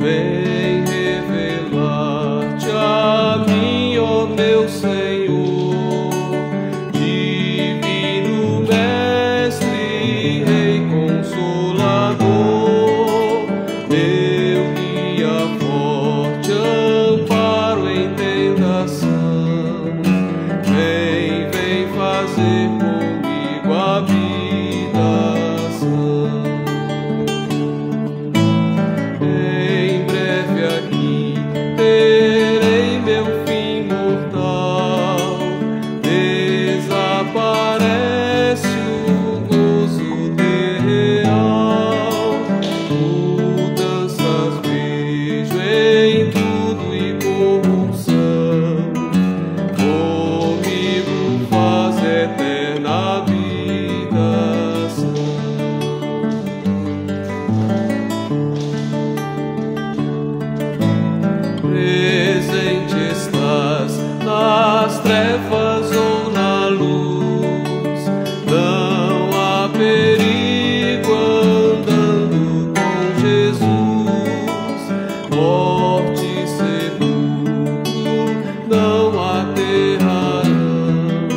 vem revelar-te a mim, ó meu Senhor, divino Mestre, Rei Consolador, meu guia forte, amparo em tentação. Vem fazer comigo a vida sã. Em breve aqui terei meu fim mortal, desaparece o gozo real. Mudanças vejo em tudo e corrupção, comigo faz eterna habitação. Presente estás nas trevas ou na luz, não há perigo andando com Jesus. Morte e sepulcro não aterrarão,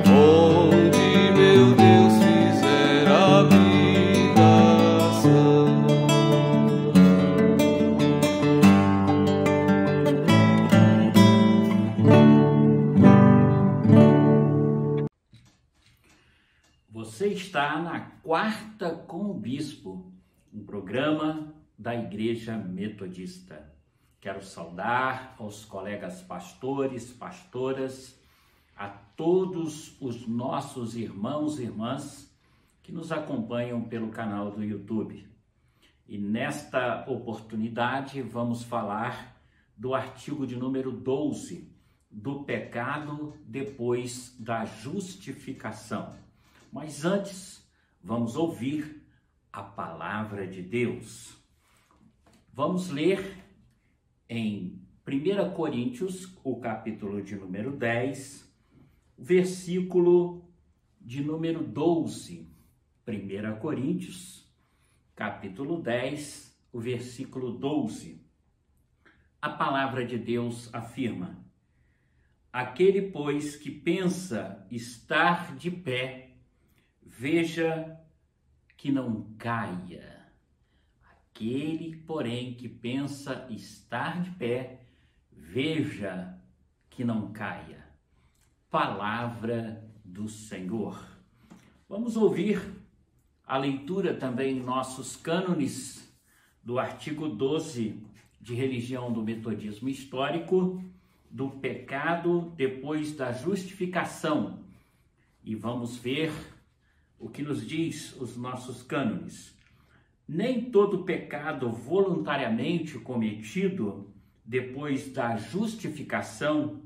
onde meu Deus fizer habitação. Você está na Quarta com o Bispo, um programa da Igreja Metodista. Quero saudar aos colegas pastores, pastoras, a todos os nossos irmãos e irmãs que nos acompanham pelo canal do YouTube. E nesta oportunidade vamos falar do artigo de número 12, do pecado depois da justificação. Mas antes, vamos ouvir a palavra de Deus. Vamos ler em 1 Coríntios, o capítulo de número 10, versículo de número 12. 1 Coríntios, capítulo 10, o versículo 12. A palavra de Deus afirma: aquele, pois, que pensa estar de pé, veja que não caia. Aquele, porém, que pensa estar de pé, veja que não caia. Palavra do Senhor. Vamos ouvir a leitura também em nossos cânones do artigo 12 de Religião do Metodismo Histórico, do pecado depois da justificação. E vamos ver o que nos diz os nossos cânones. Nem todo pecado voluntariamente cometido depois da justificação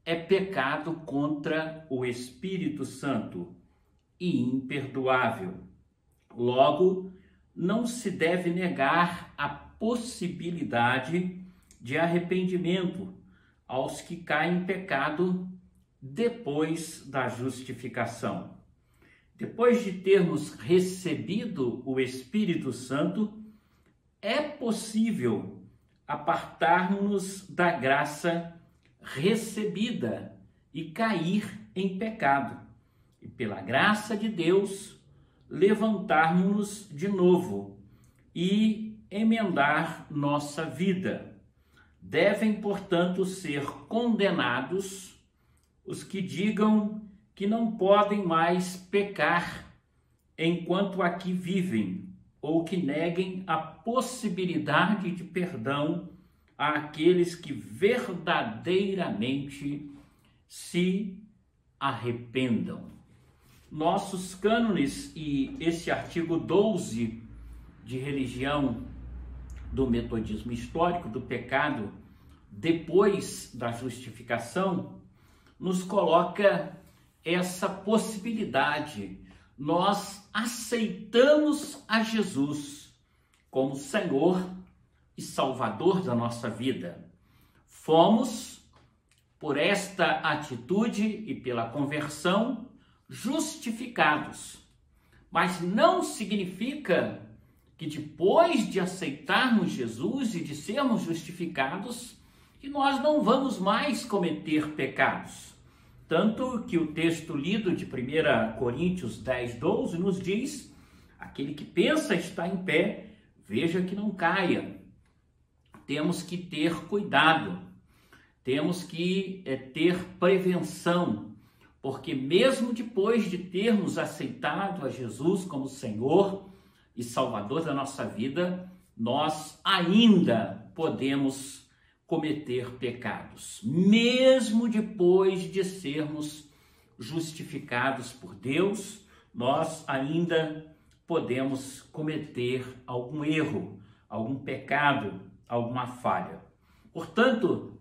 é pecado contra o Espírito Santo e imperdoável. Logo, não se deve negar a possibilidade de arrependimento aos que caem em pecado depois da justificação. Depois de termos recebido o Espírito Santo, é possível apartarmos-nos da graça recebida e cair em pecado. E pela graça de Deus, levantarmos-nos de novo e emendar nossa vida. Devem, portanto, ser condenados os que digam que não podem mais pecar enquanto aqui vivem, ou que neguem a possibilidade de perdão àqueles que verdadeiramente se arrependam. Nossos cânones e esse artigo 12 de Religião do Metodismo Histórico, do pecado depois da justificação, nos coloca essa possibilidade. Nós aceitamos a Jesus como Senhor e Salvador da nossa vida. Fomos, por esta atitude e pela conversão, justificados. Mas não significa que depois de aceitarmos Jesus e de sermos justificados, que nós não vamos mais cometer pecados. Tanto que o texto lido de 1 Coríntios 10, 12 nos diz: aquele que pensa estar em pé, veja que não caia. Temos que ter cuidado, temos que ter prevenção, porque mesmo depois de termos aceitado a Jesus como Senhor e Salvador da nossa vida, nós ainda podemos cometer pecados, mesmo depois de sermos justificados por Deus, nós ainda podemos cometer algum erro, algum pecado, alguma falha. Portanto,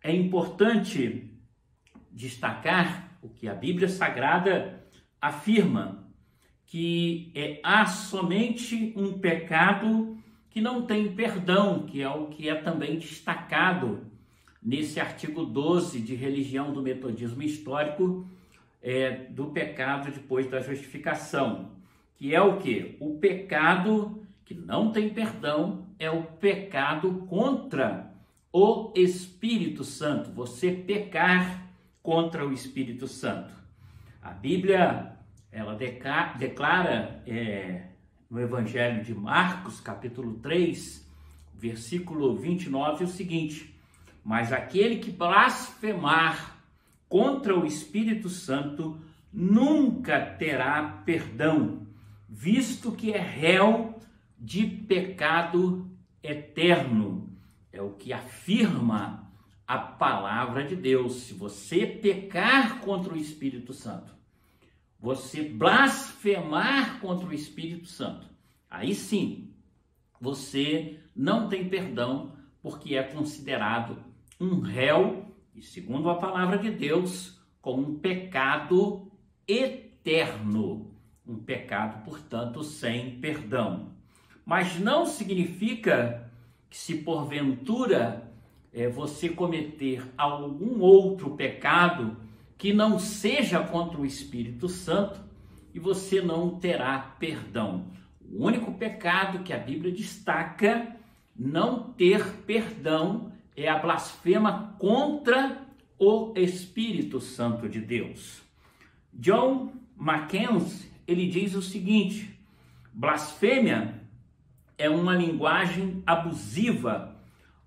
é importante destacar o que a Bíblia Sagrada afirma, que há somente um pecado que não tem perdão, que é o que é também destacado nesse artigo 12 de Religião do Metodismo Histórico, do pecado depois da justificação, que é o quê? O pecado que não tem perdão é o pecado contra o Espírito Santo, você pecar contra o Espírito Santo. A Bíblia, ela declara no Evangelho de Marcos, capítulo 3, versículo 29, o seguinte: mas aquele que blasfemar contra o Espírito Santo nunca terá perdão, visto que é réu de pecado eterno. É o que afirma a palavra de Deus. Se você pecar contra o Espírito Santo, você blasfemar contra o Espírito Santo, aí sim, você não tem perdão, porque é considerado um réu, e segundo a palavra de Deus, como um pecado eterno, um pecado, portanto, sem perdão. Mas não significa que, se porventura você cometer algum outro pecado que não seja contra o Espírito Santo, e você não terá perdão. O único pecado que a Bíblia destaca não ter perdão é a blasfema contra o Espírito Santo de Deus. John Mackenzie, ele diz o seguinte: blasfêmia é uma linguagem abusiva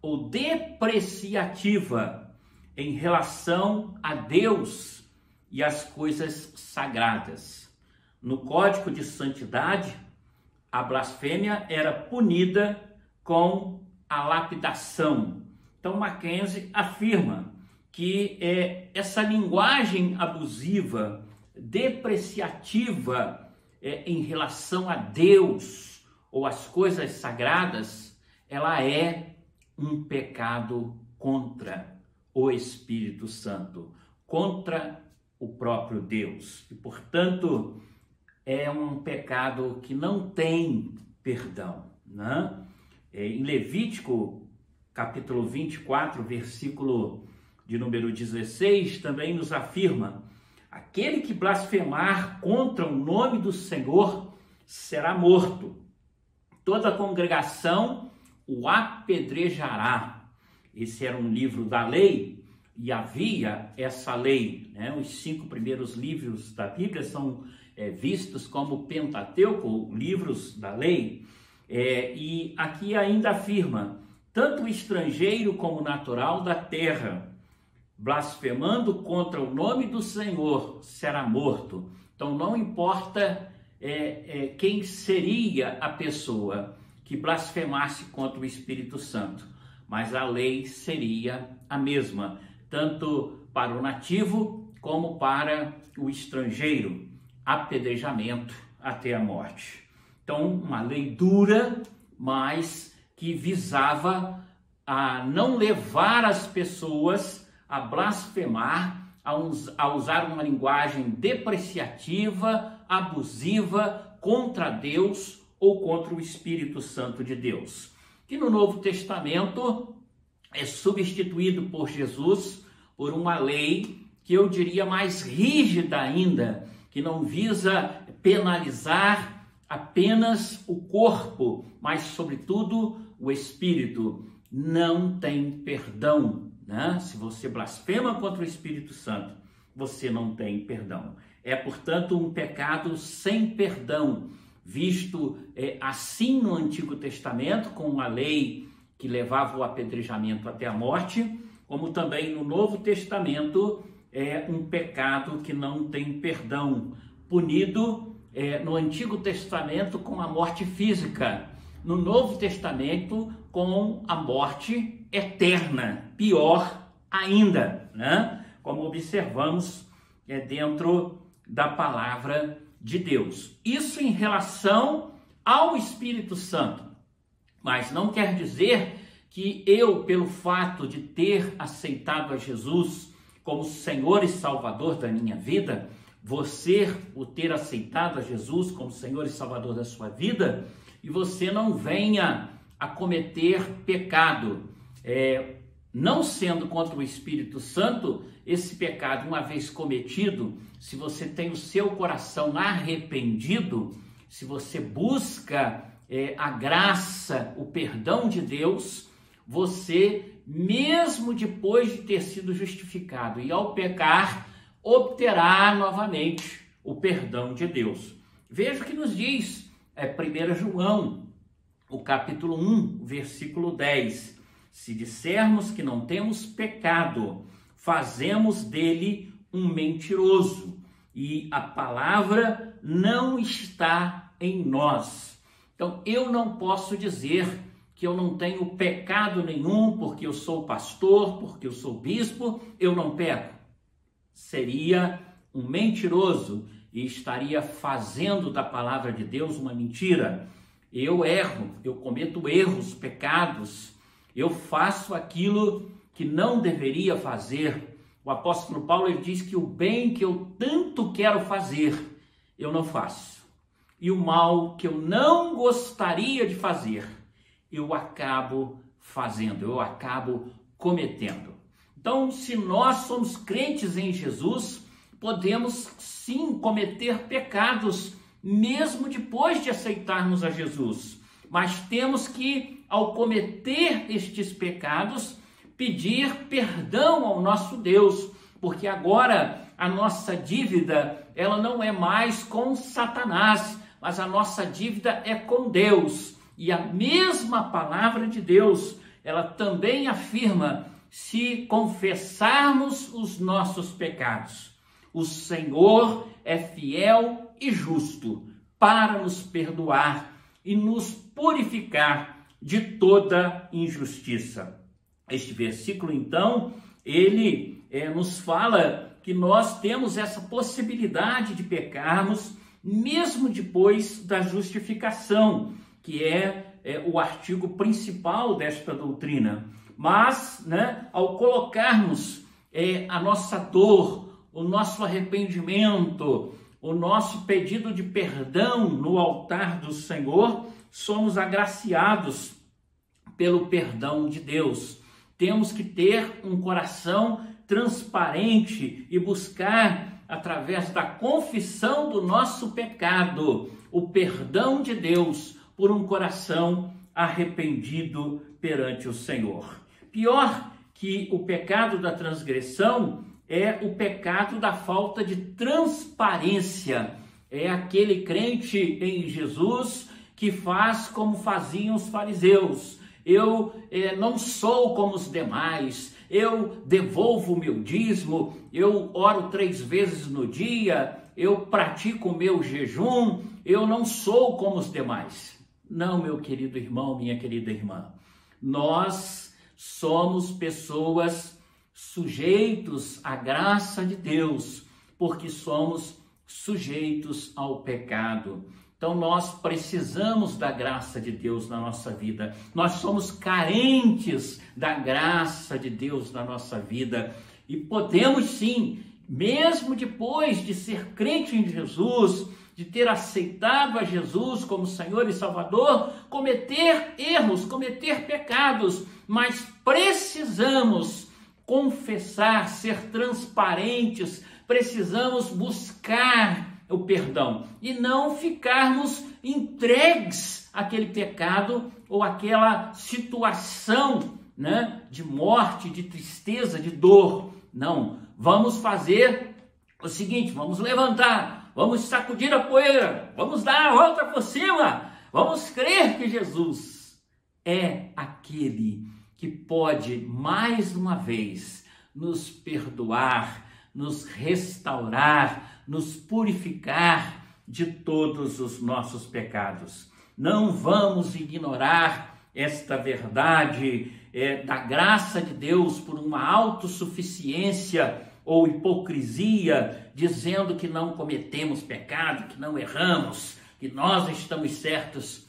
ou depreciativa em relação a Deus e as coisas sagradas. No Código de Santidade, a blasfêmia era punida com a lapidação. Então, Mackenzie afirma que essa linguagem abusiva, depreciativa em relação a Deus ou as coisas sagradas, ela é um pecado contra o Espírito Santo, contra o próprio Deus. E, portanto, é um pecado que não tem perdão, né? Em Levítico, capítulo 24, versículo de número 16, também nos afirma: aquele que blasfemar contra o nome do Senhor será morto. Toda a congregação o apedrejará. Esse era um livro da lei, e havia essa lei, né? Os 5 primeiros livros da Bíblia são vistos como Pentateuco, livros da lei. E aqui ainda afirma: tanto o estrangeiro como o natural da terra, blasfemando contra o nome do Senhor, será morto. Então não importa quem seria a pessoa que blasfemasse contra o Espírito Santo, mas a lei seria a mesma, tanto para o nativo como para o estrangeiro: apedrejamento até a morte. Então, uma lei dura, mas que visava a não levar as pessoas a blasfemar, a usar uma linguagem depreciativa, abusiva contra Deus ou contra o Espírito Santo de Deus, que no Novo Testamento é substituído por Jesus por uma lei que eu diria mais rígida ainda, que não visa penalizar apenas o corpo, mas sobretudo o espírito. Não tem perdão, né? Se você blasfema contra o Espírito Santo, você não tem perdão. É, portanto, um pecado sem perdão, visto assim no Antigo Testamento, com uma lei que levava o apedrejamento até a morte, como também no Novo Testamento, é um pecado que não tem perdão, punido no Antigo Testamento com a morte física, no Novo Testamento com a morte eterna, pior ainda, né? Como observamos dentro da palavra de Deus. Isso em relação ao Espírito Santo, mas não quer dizer que eu, pelo fato de ter aceitado a Jesus como Senhor e Salvador da minha vida, você, o ter aceitado a Jesus como Senhor e Salvador da sua vida, e você não venha a cometer pecado. Não sendo contra o Espírito Santo, esse pecado, uma vez cometido, se você tem o seu coração arrependido, se você busca a graça, o perdão de Deus, você, mesmo depois de ter sido justificado e ao pecar, obterá novamente o perdão de Deus. Veja o que nos diz 1 João, o capítulo 1, versículo 10. Se dissermos que não temos pecado, fazemos dele um mentiroso, e a palavra não está em nós. Então, eu não posso dizer que eu não tenho pecado nenhum, porque eu sou pastor, porque eu sou bispo, eu não peco. Seria um mentiroso e estaria fazendo da palavra de Deus uma mentira. Eu erro, eu cometo erros, pecados, eu faço aquilo que não deveria fazer. O apóstolo Paulo ele diz que o bem que eu tanto quero fazer, eu não faço. E o mal que eu não gostaria de fazer, eu acabo fazendo, eu acabo cometendo. Então, se nós somos crentes em Jesus, podemos sim cometer pecados, mesmo depois de aceitarmos a Jesus. Mas temos que, ao cometer estes pecados, pedir perdão ao nosso Deus, porque agora a nossa dívida, ela não é mais com Satanás, mas a nossa dívida é com Deus. E a mesma palavra de Deus, ela também afirma: se confessarmos os nossos pecados, o Senhor é fiel e justo para nos perdoar e nos purificar de toda injustiça. Este versículo, então, ele nos fala que nós temos essa possibilidade de pecarmos mesmo depois da justificação, que é o artigo principal desta doutrina. Mas, ao colocarmos a nossa dor, o nosso arrependimento, o nosso pedido de perdão no altar do Senhor, somos agraciados pelo perdão de Deus. Temos que ter um coração transparente e buscar, através da confissão do nosso pecado, o perdão de Deus por um coração arrependido perante o Senhor. Pior que o pecado da transgressão é o pecado da falta de transparência. É aquele crente em Jesus que faz como faziam os fariseus. Eu não sou como os demais, eu devolvo o meu dízimo, eu oro 3 vezes no dia, eu pratico o meu jejum, eu não sou como os demais. Não, meu querido irmão, minha querida irmã, nós somos pessoas sujeitos à graça de Deus, porque somos sujeitos ao pecado. Então nós precisamos da graça de Deus na nossa vida. Nós somos carentes da graça de Deus na nossa vida. E podemos sim, mesmo depois de ser crente em Jesus, de ter aceitado a Jesus como Senhor e Salvador, cometer erros, cometer pecados, mas precisamos confessar, ser transparentes, precisamos buscar o perdão e não ficarmos entregues àquele pecado ou àquela situação, né, de morte, de tristeza, de dor. Não, vamos fazer o seguinte, vamos levantar, vamos sacudir a poeira, vamos dar a volta por cima, vamos crer que Jesus é aquele que pode mais uma vez nos perdoar, nos restaurar, nos purificar de todos os nossos pecados. Não vamos ignorar esta verdade da graça de Deus por uma autossuficiência ou hipocrisia, dizendo que não cometemos pecado, que não erramos, que nós estamos certos.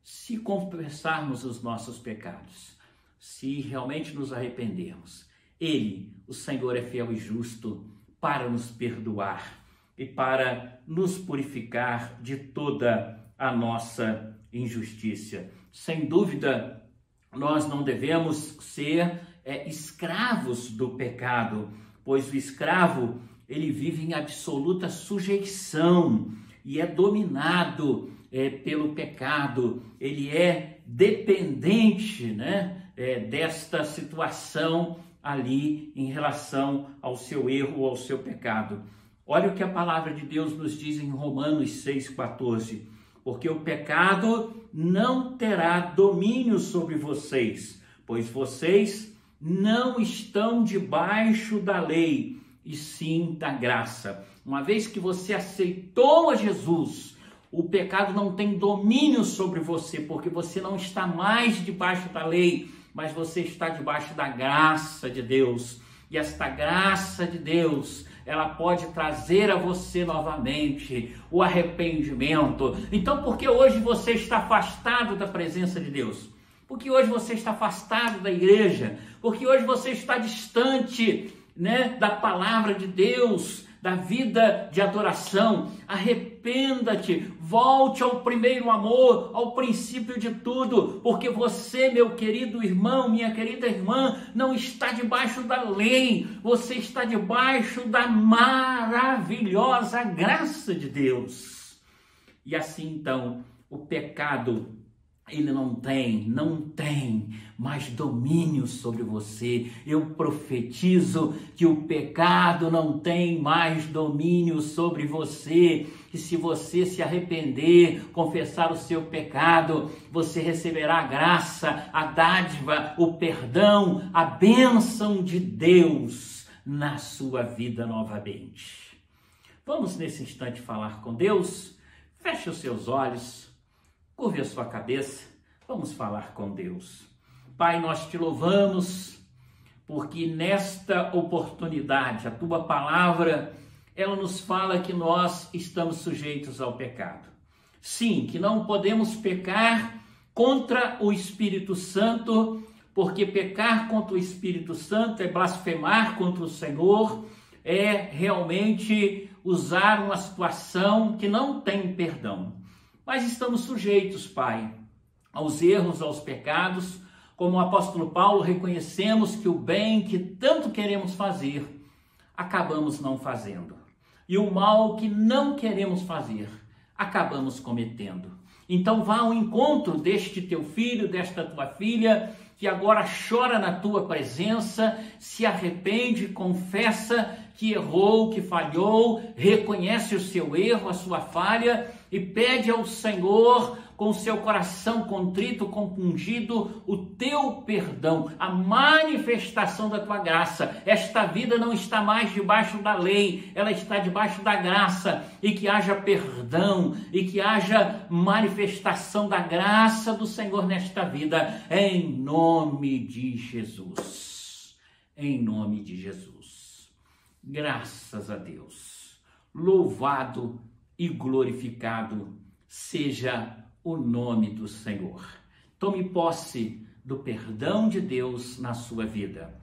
Se confessarmos os nossos pecados, se realmente nos arrependermos, Ele, o Senhor, é fiel e justo para nos perdoar e para nos purificar de toda a nossa injustiça. Sem dúvida, nós não devemos ser escravos do pecado, pois o escravo, ele vive em absoluta sujeição e é dominado pelo pecado, ele é dependente, né, desta situação ali em relação ao seu erro ou ao seu pecado. Olha o que a palavra de Deus nos diz em Romanos 6,14. Porque o pecado não terá domínio sobre vocês, pois vocês não estão debaixo da lei, e sim da graça. Uma vez que você aceitou a Jesus, o pecado não tem domínio sobre você, porque você não está mais debaixo da lei, mas você está debaixo da graça de Deus. E esta graça de Deus, ela pode trazer a você novamente o arrependimento. Então, por que hoje você está afastado da presença de Deus? Porque hoje você está afastado da igreja? Porque hoje você está distante, né, da palavra de Deus, da vida de adoração? Arrependa-te, volte ao primeiro amor, ao princípio de tudo, porque você, meu querido irmão, minha querida irmã, não está debaixo da lei, você está debaixo da maravilhosa graça de Deus. E assim então, o pecado, ele não tem mais domínio sobre você. Eu profetizo que o pecado não tem mais domínio sobre você. E se você se arrepender, confessar o seu pecado, você receberá a graça, a dádiva, o perdão, a bênção de Deus na sua vida novamente. Vamos nesse instante falar com Deus? Feche os seus olhos, curve a sua cabeça, vamos falar com Deus. Pai, nós te louvamos, porque nesta oportunidade, a tua palavra, ela nos fala que nós estamos sujeitos ao pecado. Sim, que não podemos pecar contra o Espírito Santo, porque pecar contra o Espírito Santo é blasfemar contra o Senhor, é realmente usar uma situação que não tem perdão. Mas estamos sujeitos, Pai, aos erros, aos pecados. Como o apóstolo Paulo, reconhecemos que o bem que tanto queremos fazer, acabamos não fazendo. E o mal que não queremos fazer, acabamos cometendo. Então vá ao encontro deste teu filho, desta tua filha, que agora chora na tua presença, se arrepende, confessa que errou, que falhou, reconhece o seu erro, a sua falha e pede ao Senhor, com o seu coração contrito, compungido, o teu perdão, a manifestação da tua graça. Esta vida não está mais debaixo da lei, ela está debaixo da graça, e que haja perdão, e que haja manifestação da graça do Senhor nesta vida, em nome de Jesus. Em nome de Jesus. Graças a Deus. Louvado e glorificado seja o nome do Senhor. Tome posse do perdão de Deus na sua vida.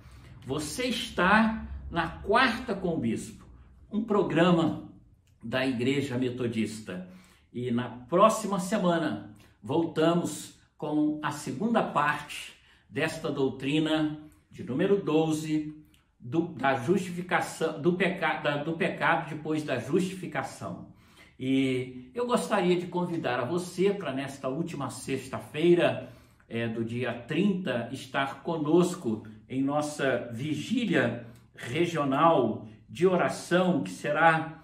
Você está na Quarta com o Bispo, um programa da Igreja Metodista. E na próxima semana voltamos com a segunda parte desta doutrina de número 12, da justificação, do pecado depois da justificação. E eu gostaria de convidar a você para nesta última sexta-feira do dia 30 estar conosco em nossa vigília regional de oração que será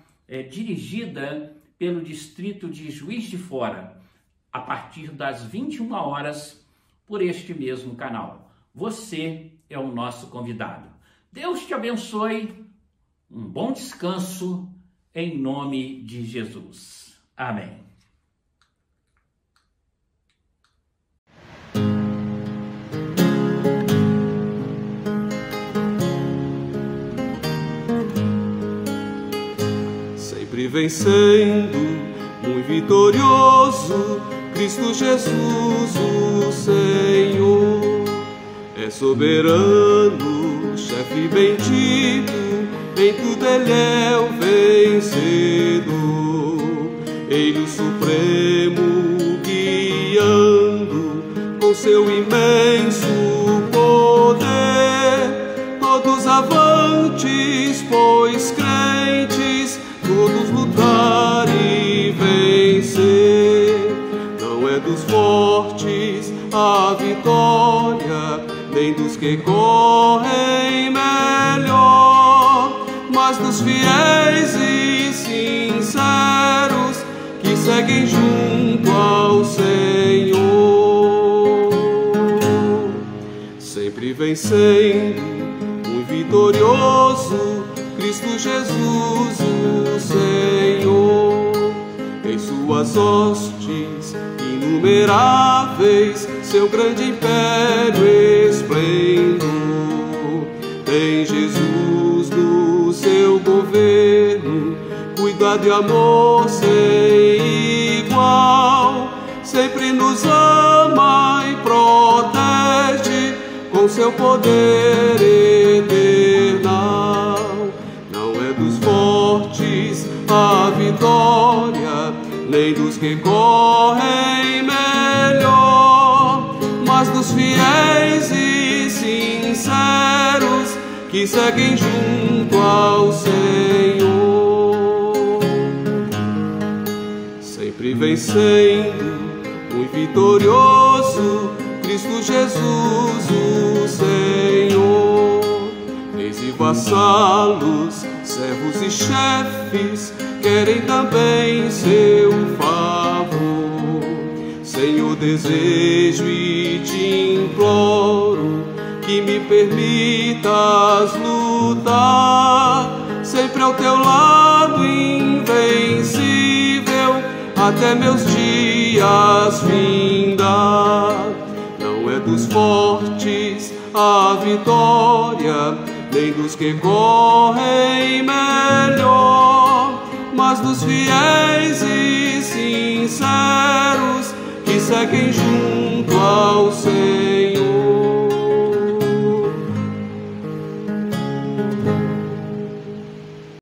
dirigida pelo distrito de Juiz de Fora a partir das 21 horas por este mesmo canal. Você é o nosso convidado. Deus te abençoe, um bom descanso em nome de Jesus. Amém. Sempre vencendo, muito vitorioso, Cristo Jesus, o Senhor, é soberano, chefe bendito, em tudo Ele é o vencedor. Ele o supremo, guiando com seu imenso poder, todos avantes, pois crentes, todos lutar e vencer. Não é dos fortes a vitória, nem dos que correm melhor, mas dos fiéis e sinceros que seguem junto ao Senhor. Sempre vencendo, muito vitorioso, Cristo Jesus, o Senhor, em suas hostes inumeráveis, seu grande império esplendor. Tem Jesus no seu governo, cuidado e amor sem igual, sempre nos ama e protege com seu poder eternal. Não é dos fortes a vitória, nem dos que correm melhor, mas dos fiéis e sinceros que seguem junto ao Senhor. Sempre vencendo, muito vitorioso, Cristo Jesus, o Senhor. Reis e vassalos, servos e chefes, querem também seu favor. Senhor, desejo e te imploro que me permitas lutar sempre ao teu lado, invencível, até meus dias findar. Não é dos fortes a vitória, nem dos que correm melhor, mas dos fiéis e sinceros que seguem junto ao Senhor.